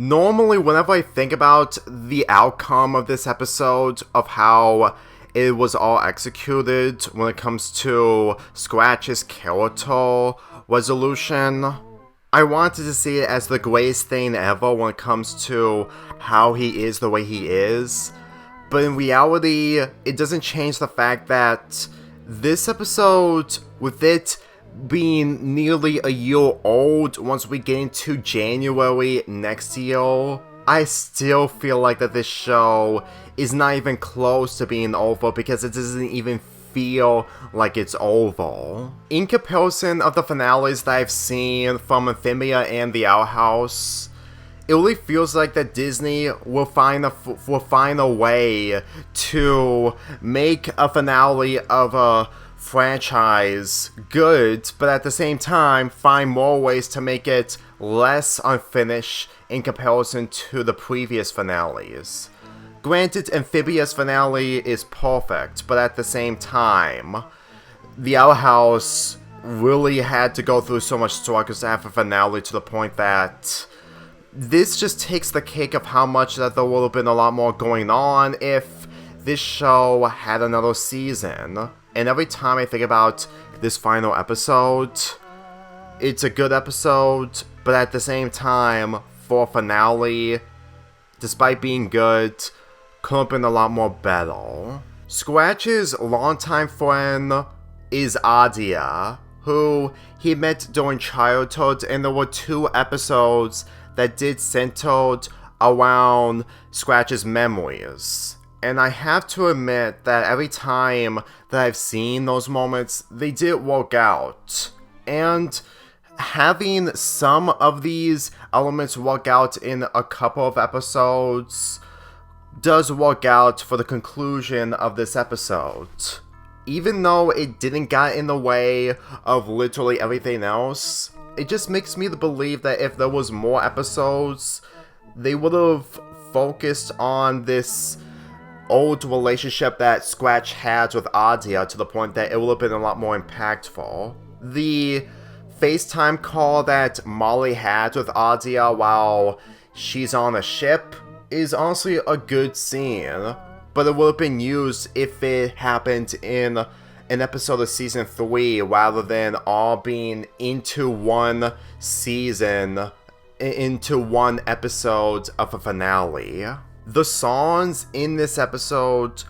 Normally, whenever I think about the outcome of this episode, of how it was all executed when it comes to Scratch's character resolution, I wanted to see it as the greatest thing ever when it comes to how he is the way he is. But in reality, it doesn't change the fact that this episode, with it being nearly a year old once we get into January next year, I still feel like that this show is not even close to being over because it doesn't even feel like it's over. In comparison of the finales that I've seen from Amphibia and The Owl House, it really feels like that Disney will find a way to make a finale of a franchise good, but at the same time find more ways to make it less unfinished in comparison to the previous finales. Granted, Amphibia's finale is perfect, but at the same time, The Owl House really had to go through so much struggles to have a finale, to the point that this just takes the cake of how much that there would have been a lot more going on if this show had another season. And every time I think about this final episode, it's a good episode, but at the same time, for a finale, despite being good, could have been a lot more better. Scratch's longtime friend is Adia, who he met during childhood, and there were 2 episodes that did centered around Scratch's memories. And I have to admit that every time that I've seen those moments, they did work out. And having some of these elements work out in a couple of episodes does work out for the conclusion of this episode. Even though it didn't get in the way of literally everything else, it just makes me believe that if there was more episodes, they would have focused on this old relationship that Scratch had with Adia, to the point that it would have been a lot more impactful. The FaceTime call that Molly had with Adia while she's on a ship is honestly a good scene, but it would have been used if it happened in an episode of season 3 rather than all being into one season, into one episode of a finale. The songs in this episode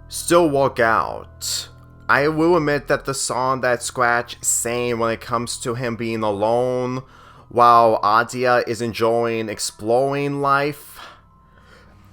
still work out. I will admit that the song that Scratch sang when it comes to him being alone while Adia is enjoying exploring life,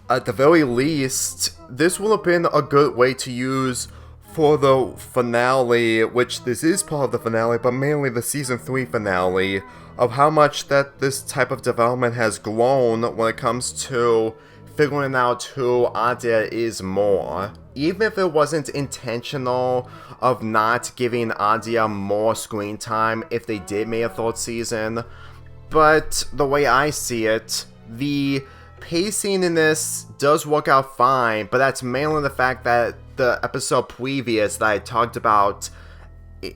at the very least, this would have been a good way to use for the finale, which this is part of the finale, but mainly the season 3 finale, of how much that this type of development has grown when it comes to figuring out who Adia is more. Even if it wasn't intentional of not giving Adia more screen time if they did make a 3rd season, but the way I see it, the pacing in this does work out fine, but that's mainly the fact that the episode previous that I talked about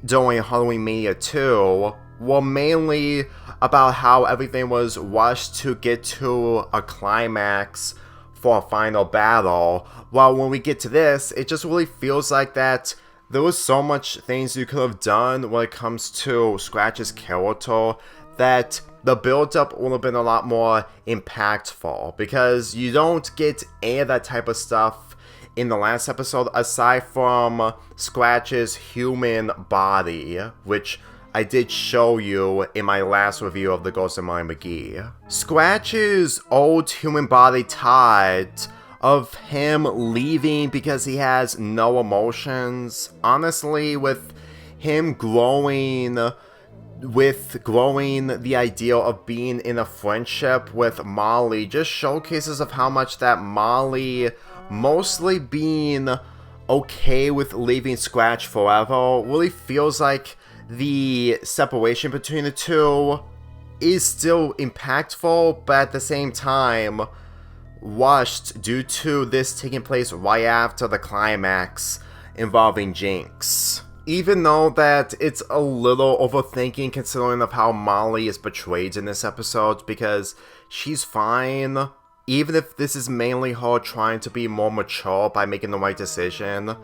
during Halloween Mania 2 were mainly about how everything was rushed to get to a climax for a final battle, while when we get to this, it just really feels like that there was so much things you could have done when it comes to Scratch's character that the build-up would have been a lot more impactful, because you don't get any of that type of stuff in the last episode aside from Scratch's human body, which I did show you in my last review of The Ghost of Molly McGee. Scratch's old human body tied of him leaving because he has no emotions, honestly, with him growing the idea of being in a friendship with Molly just showcases of how much that Molly mostly being okay with leaving Scratch forever really feels like the separation between the two is still impactful, but at the same time rushed due to this taking place right after the climax involving Jinx. Even though that it's a little overthinking considering of how Molly is portrayed in this episode, because she's fine, even if this is mainly her trying to be more mature by making the right decision.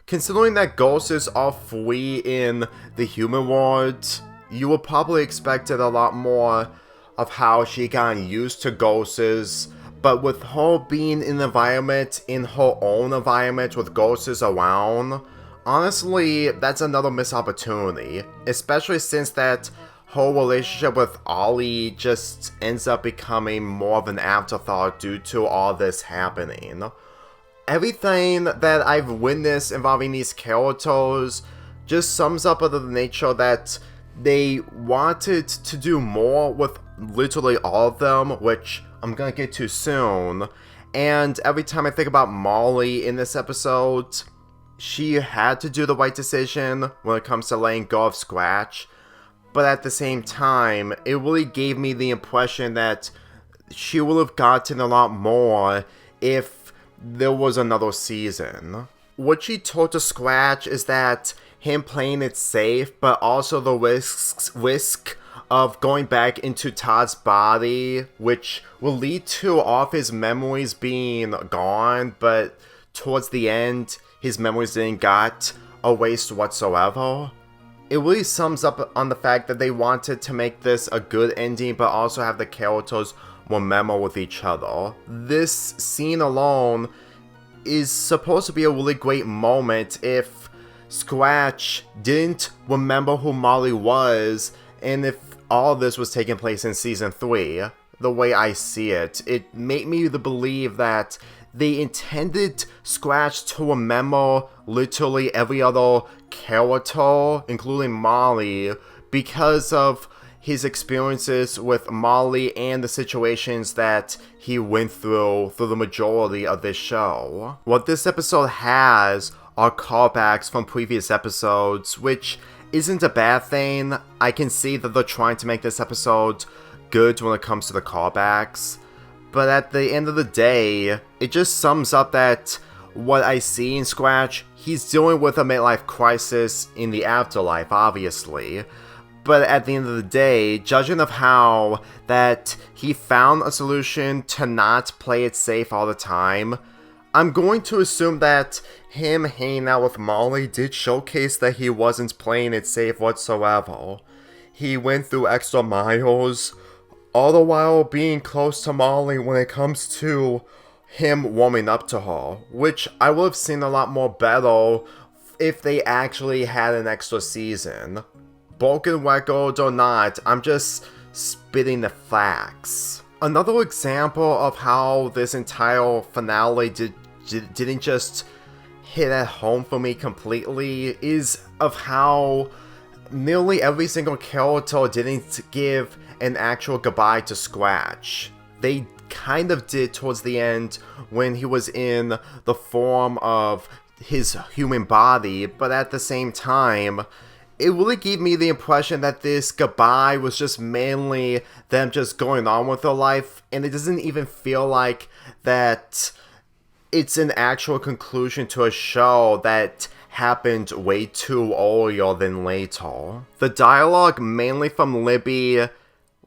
Considering that ghosts are free in the human world, you would probably expected a lot more of how she got used to ghosts, but with her being in her own environment with ghosts around, honestly, that's another missed opportunity, especially since that her relationship with Ollie just ends up becoming more of an afterthought due to all this happening. Everything that I've witnessed involving these characters just sums up of the nature that they wanted to do more with literally all of them, which I'm gonna get to soon. And every time I think about Molly in this episode, she had to do the right decision when it comes to letting go of Scratch, but at the same time, it really gave me the impression that she would have gotten a lot more if there was another season. What she told to Scratch is that him playing it safe, but also the risk of going back into Todd's body, which will lead to all of his memories being gone, but towards the end, his memories didn't got erased whatsoever. It really sums up on the fact that they wanted to make this a good ending, but also have the characters remember with each other. This scene alone is supposed to be a really great moment if Scratch didn't remember who Molly was, and if all this was taking place in Season 3. The way I see it, it made me believe that they intended Scratch to remember literally every other character, including Molly, because of his experiences with Molly and the situations that he went through the majority of this show. What this episode has are callbacks from previous episodes, which isn't a bad thing. I can see that they're trying to make this episode good when it comes to the callbacks, but at the end of the day, it just sums up that what I see in Scratch, he's dealing with a midlife crisis in the afterlife, obviously. But at the end of the day, judging of how that he found a solution to not play it safe all the time, I'm going to assume that him hanging out with Molly did showcase that he wasn't playing it safe whatsoever. He went through extra miles, all the while being close to Molly when it comes to him warming up to her, which I would have seen a lot more better if they actually had an extra season. Broken record or not, I'm just spitting the facts. Another example of how this entire finale didn't just hit at home for me completely is of how nearly every single character didn't give an actual goodbye to Scratch. They kind of did towards the end when he was in the form of his human body, but at the same time, it really gave me the impression that this goodbye was just mainly them just going on with their life, and it doesn't even feel like that it's an actual conclusion to a show that happened way too earlier than later. The dialogue, mainly from Libby,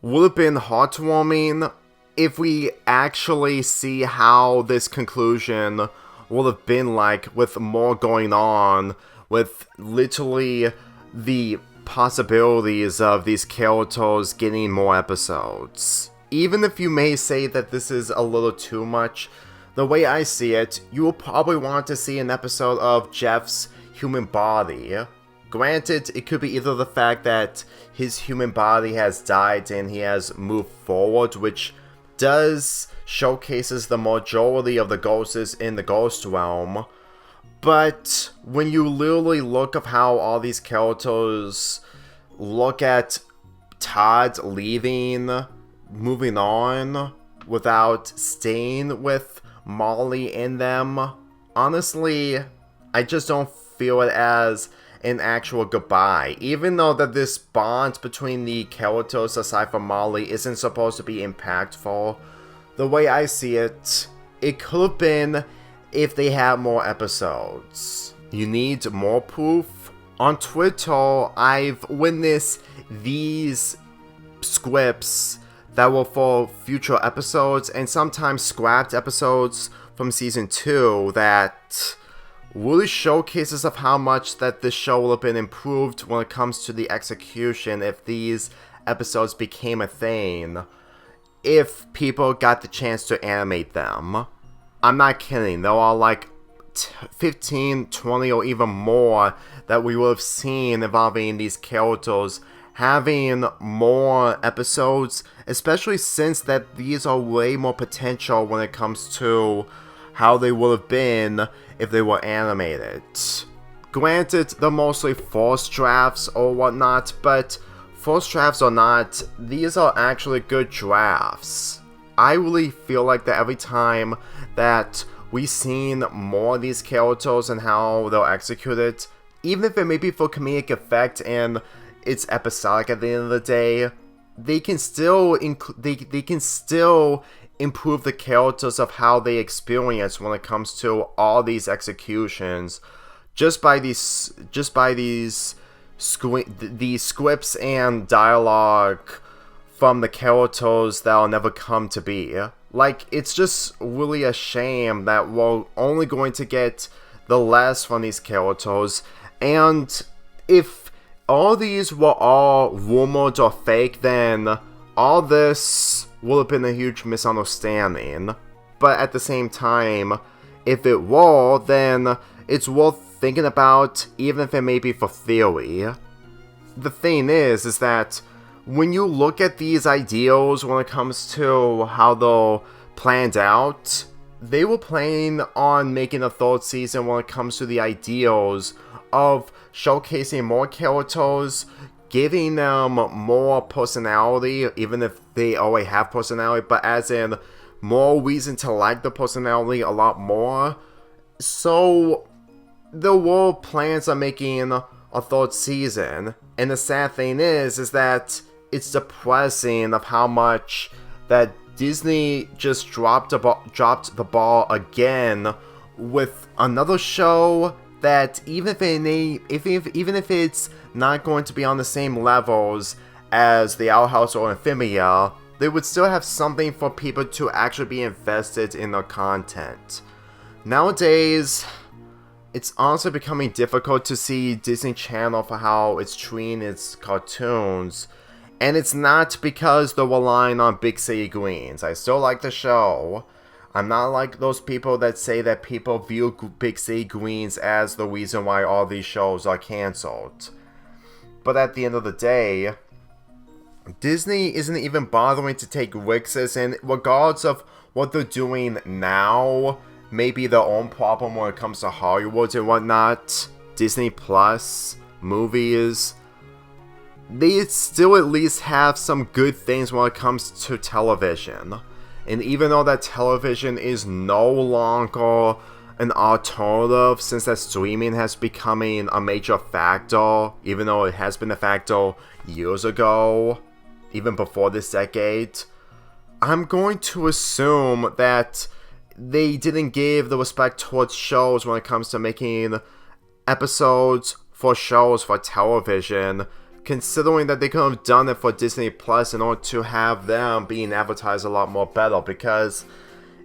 would have been heartwarming if we actually see how this conclusion would have been like with more going on, with literally the possibilities of these characters getting more episodes. Even if you may say that this is a little too much, the way I see it, you will probably want to see an episode of Jeff's human body. Granted, it could be either the fact that his human body has died and he has moved forward, which does showcases the majority of the ghosts in the ghost realm, but when you literally look of how all these characters look at Todd leaving, moving on, without staying with Molly in them, honestly, I just don't feel it as an actual goodbye. Even though that this bond between the characters aside from Molly isn't supposed to be impactful, the way I see it, it could have been if they had more episodes. You need more proof? On Twitter, I've witnessed these scripts that were for future episodes, and sometimes scrapped episodes from season 2 that really showcases of how much that this show will have been improved when it comes to the execution if these episodes became a thing, if people got the chance to animate them. I'm not kidding, there are like 15, 20, or even more that we will have seen involving these characters having more episodes, especially since that these are way more potential when it comes to how they would have been if they were animated. Granted, they're mostly forced drafts or whatnot, but forced drafts or not, these are actually good drafts. I really feel like that every time that we've seen more of these characters and how they'll execute it, even if it may be for comedic effect and it's episodic at the end of the day, they can still they can still improve the characters of how they experience when it comes to all these executions, just by these scripts and dialogue from the characters that'll never come to be. Like, it's just really a shame that we're only going to get the less from these characters, and if all these were all rumored or fake, then all this would have been a huge misunderstanding. But at the same time, if it were, then it's worth thinking about, even if it may be for theory. The thing is that when you look at these ideals when it comes to how they're planned out, they were planning on making a third season when it comes to the ideals of showcasing more characters, giving them more personality, even if they already have personality, but as in more reason to like the personality a lot more. So there were plans on making a third season, and the sad thing is that it's depressing of how much that Disney just dropped the ball again with another show that even if it's not going to be on the same levels as the Owl House or Amphibia, they would still have something for people to actually be invested in their content. Nowadays, it's honestly becoming difficult to see Disney Channel for how it's treating its cartoons, and it's not because they're relying on Big City Greens. I still like the show. I'm not like those people that say that people view Big City Greens as the reason why all these shows are cancelled. But at the end of the day, Disney isn't even bothering to take risks, and regardless of what they're doing now, maybe their own problem when it comes to Hollywood and whatnot, Disney Plus, movies, they still at least have some good things when it comes to television. And even though that television is no longer an alternative, since that streaming has becoming a major factor, even though it has been a factor years ago, even before this decade, I'm going to assume that they didn't give the respect towards shows when it comes to making episodes for shows for television, considering that they could have done it for Disney Plus in order to have them being advertised a lot more better, because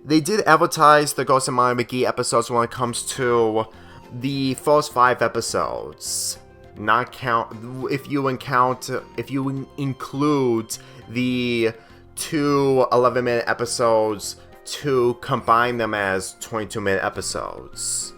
they did advertise the Ghost and Molly McGee episodes when it comes to the first 5 episodes. Not count if you include the 2 11-minute episodes to combine them as 22-minute episodes.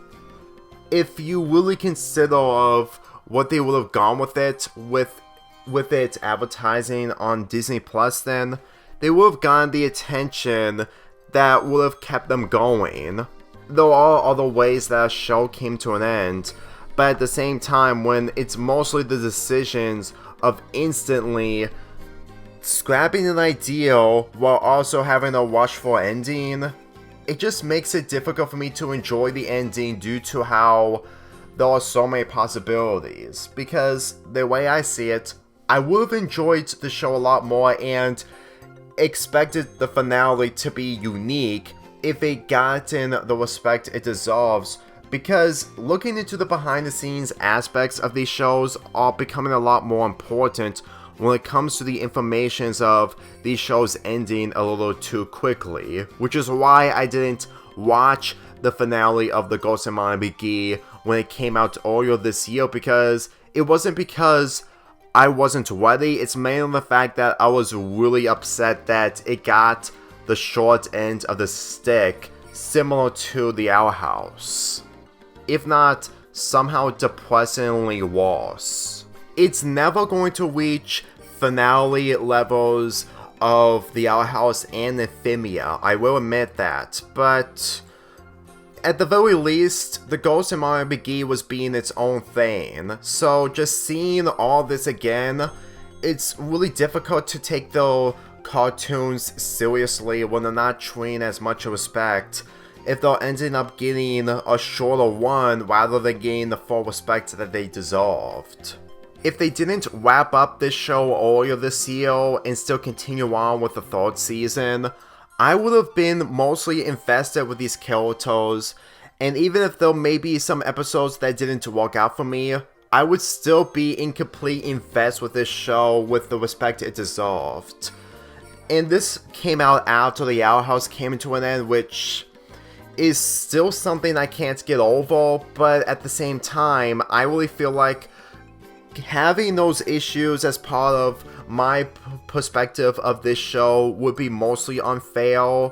If you really consider of what they would have gone with it, with its advertising on Disney Plus, then they would have gotten the attention that would have kept them going. There are other ways that a show came to an end, but at the same time, when it's mostly the decisions of instantly scrapping an idea while also having a rush for ending, it just makes it difficult for me to enjoy the ending due to how there are so many possibilities. Because the way I see it, I would have enjoyed the show a lot more and expected the finale to be unique if it gotten the respect it deserves because looking into the behind the scenes aspects of these shows are becoming a lot more important when it comes to the informations of these shows ending a little too quickly, which is why I didn't watch the finale of The Ghost in Molly McGee when it came out earlier this year, because it wasn't because I wasn't ready, it's mainly the fact that I was really upset that it got the short end of the stick, similar to The Owl House, if not somehow depressingly worse. It's never going to reach finale levels of The Owl House and Euphemia, I will admit that, but at the very least, The Ghost in Molly McGee was being its own thing, so just seeing all this again, it's really difficult to take the cartoons seriously when they're not treating as much respect, if they're ending up getting a shorter one rather than getting the full respect that they deserved. If they didn't wrap up this show earlier this year and still continue on with the third season, I would have been mostly invested with these characters, and even if there may be some episodes that didn't work out for me, I would still be in complete invest with this show with the respect it deserved. And this came out after The Owl House came to an end, which is still something I can't get over, but at the same time, I really feel like having those issues as part of my perspective of this show would be mostly unfair.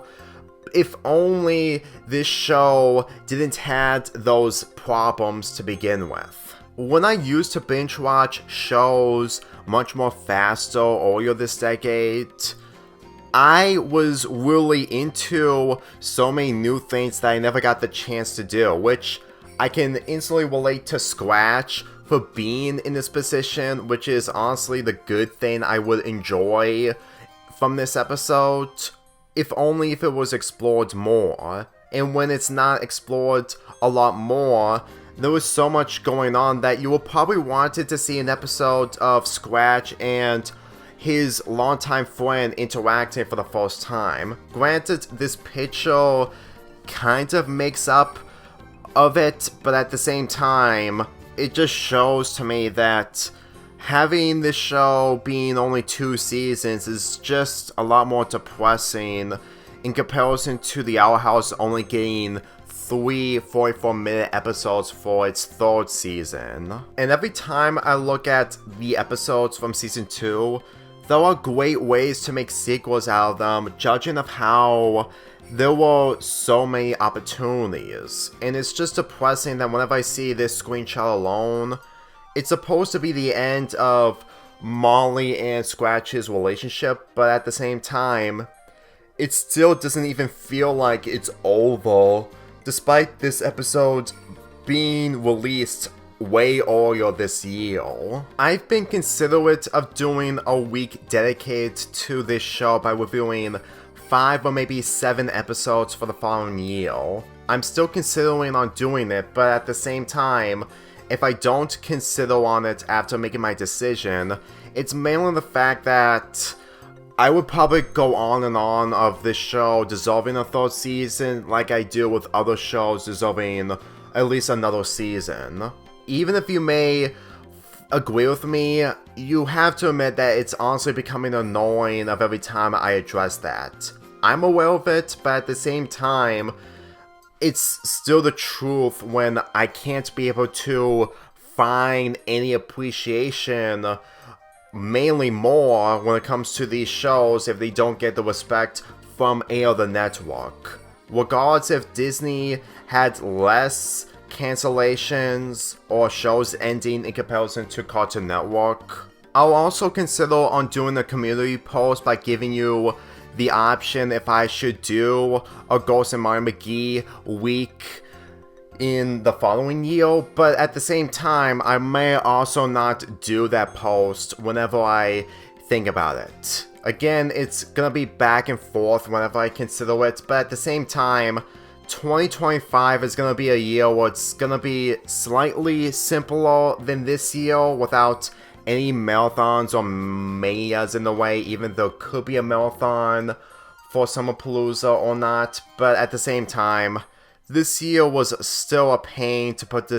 If only this show didn't have those problems to begin with. When I used to binge watch shows much more faster earlier this decade, I was really into so many new things that I never got the chance to do, which I can instantly relate to Scratch for being in this position, which is honestly the good thing I would enjoy from this episode, if only if it was explored more. And when it's not explored a lot more, there was so much going on that you will probably wanted to see an episode of Scratch and his longtime friend interacting for the first time. Granted, this picture kind of makes up of it, but at the same time, it just shows to me that having this show being only 2 seasons is just a lot more depressing in comparison to The Owl House only getting 3 44-minute episodes for its 3rd season. And every time I look at the episodes from season 2, there are great ways to make sequels out of them, judging of how there were so many opportunities, and it's just depressing that whenever I see this screenshot alone, it's supposed to be the end of Molly and Scratch's relationship, but at the same time, it still doesn't even feel like it's over, despite this episode being released way earlier this year. I've been considerate of doing a week dedicated to this show by reviewing 5 or maybe 7 episodes for the following year. I'm still considering on doing it, but at the same time, if I don't consider on it after making my decision, it's mainly the fact that I would probably go on and on of this show deserving a 3rd season like I do with other shows deserving at least another season. Even if you may agree with me, you have to admit that it's honestly becoming annoying of every time I address that. I'm aware of it, but at the same time, it's still the truth when I can't be able to find any appreciation, mainly more, when it comes to these shows if they don't get the respect from any other network. Regardless if Disney had less cancellations or shows ending in comparison to Cartoon Network. I'll also consider on doing a community post by giving you the option if I should do a Ghost in Molly McGee week in the following year, but at the same time, I may also not do that post whenever I think about it. Again, it's gonna be back and forth whenever I consider it, but at the same time, 2025 is gonna be a year where it's gonna be slightly simpler than this year without any marathons or manias in the way, even though could be a marathon for Summerpalooza or not, but at the same time, this year was still a pain to put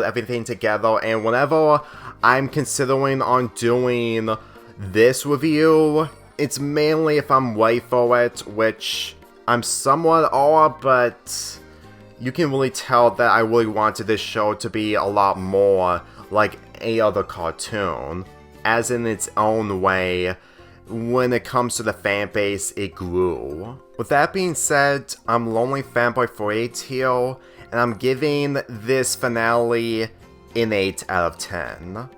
everything together, and whenever I'm considering on doing this review, it's mainly if I'm ready for it, which I'm somewhat are, but you can really tell that I really wanted this show to be a lot more like any other cartoon, as in its own way. When it comes to the fanbase, it grew. With that being said, I'm Lonely Fanboy 48 here, and I'm giving this finale an 8 out of 10.